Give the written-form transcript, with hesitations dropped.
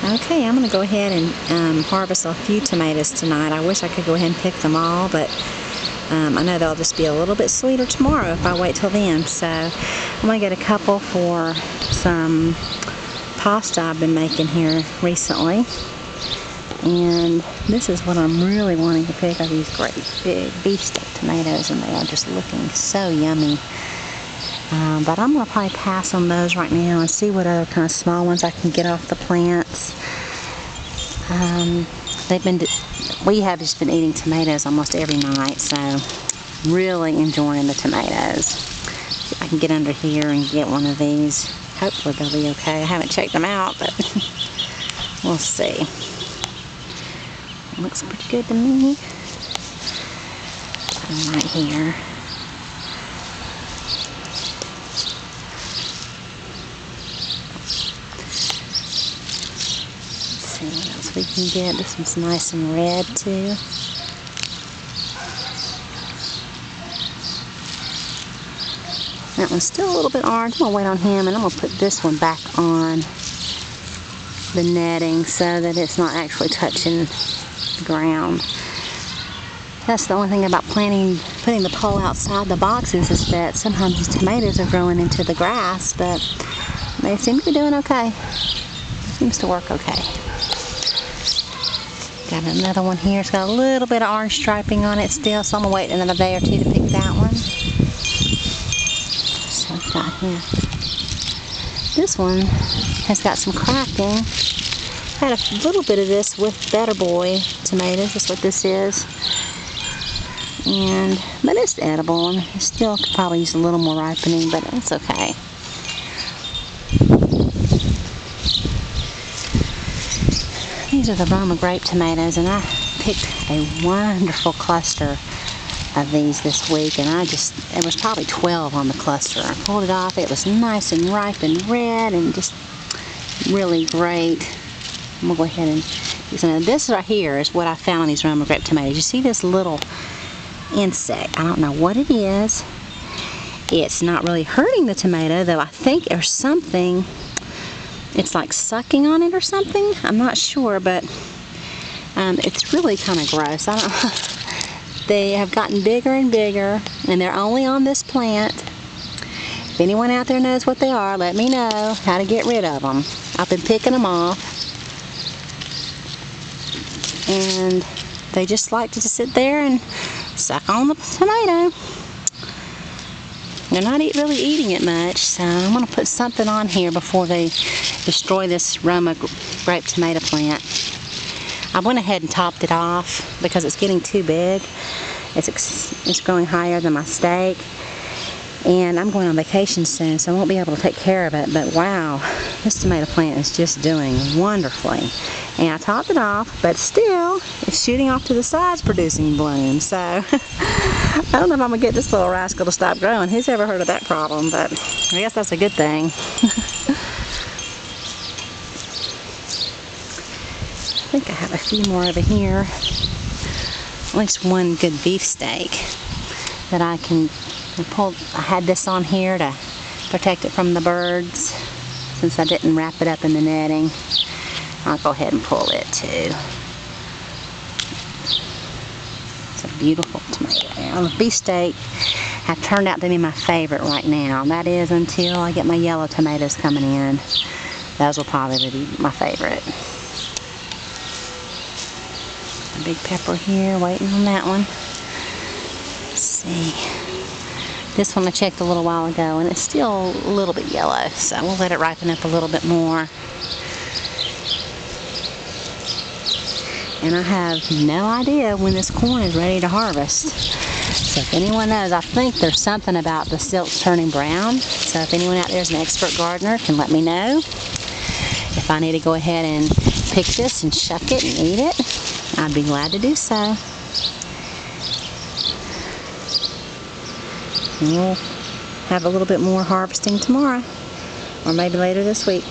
Okay, I'm going to go ahead and harvest a few tomatoes tonight. I wish I could go ahead and pick them all, but I know they'll just be a little bit sweeter tomorrow if I wait till then. So I'm going to get a couple for some pasta I've been making here recently. And this is what I'm really wanting to pick, are these great big beefsteak tomatoes, and they are just looking so yummy. But I'm going to probably pass on those right now and see what other kind of small ones I can get off the plants. We have just been eating tomatoes almost every night, so really enjoying the tomatoes. See if I can get under here and get one of these. Hopefully they'll be okay. I haven't checked them out, but we'll see. It looks pretty good to me. Put them right here. What else we can get. This one's nice and red too. That one's still a little bit orange. I'm going to wait on him, and I'm going to put this one back on the netting so that it's not actually touching the ground. That's the only thing about putting the pole outside the boxes, is that sometimes these tomatoes are growing into the grass, but they seem to be doing okay. It seems to work okay. Got another one here. It's got a little bit of orange striping on it still, so I'm going to wait another day or two to pick that one. So I've got here. This one has got some cracking. I had a little bit of this with Better Boy tomatoes. That's what this is. But it's edible, and it still could probably use a little more ripening, but it's okay. These are the Roma grape tomatoes, and I picked a wonderful cluster of these this week, and it was probably 12 on the cluster. I pulled it off. It was nice and ripe and red and just really great. I'm going to go ahead and use some. This right here is what I found on these Roma grape tomatoes. You see this little insect. I don't know what it is. It's not really hurting the tomato, though I think there's something. It's like sucking on it or something. I'm not sure, but it's really kind of gross. I don't. They have gotten bigger and bigger, and they're only on this plant. If anyone out there knows what they are, let me know how to get rid of them. I've been picking them off, and they just like to just sit there and suck on the tomato. They're not really eating it much, so I'm going to put something on here before they destroy this Roma grape tomato plant. I went ahead and topped it off because it's getting too big. It's growing higher than my stake, and I'm going on vacation soon, so I won't be able to take care of it. But wow, this tomato plant is just doing wonderfully. And I topped it off, but still, it's shooting off to the sides producing blooms. So I don't know if I'm going to get this little rascal to stop growing. Who's ever heard of that problem? But I guess that's a good thing. I think I have a few more over here. At least one good beefsteak that I can pull. I had this on here to protect it from the birds since I didn't wrap it up in the netting. I'll go ahead and pull it too. It's a beautiful tomato. And the beefsteak have turned out to be my favorite right now. That is until I get my yellow tomatoes coming in. Those will probably be my favorite. A big pepper here, waiting on that one. Let's see. This one I checked a little while ago, and it's still a little bit yellow, so we'll let it ripen up a little bit more. And I have no idea when this corn is ready to harvest. So if anyone knows, I think there's something about the silks turning brown. So if anyone out there is an expert gardener, can let me know. If I need to go ahead and pick this and shuck it and eat it, I'd be glad to do so. And we'll have a little bit more harvesting tomorrow, or maybe later this week.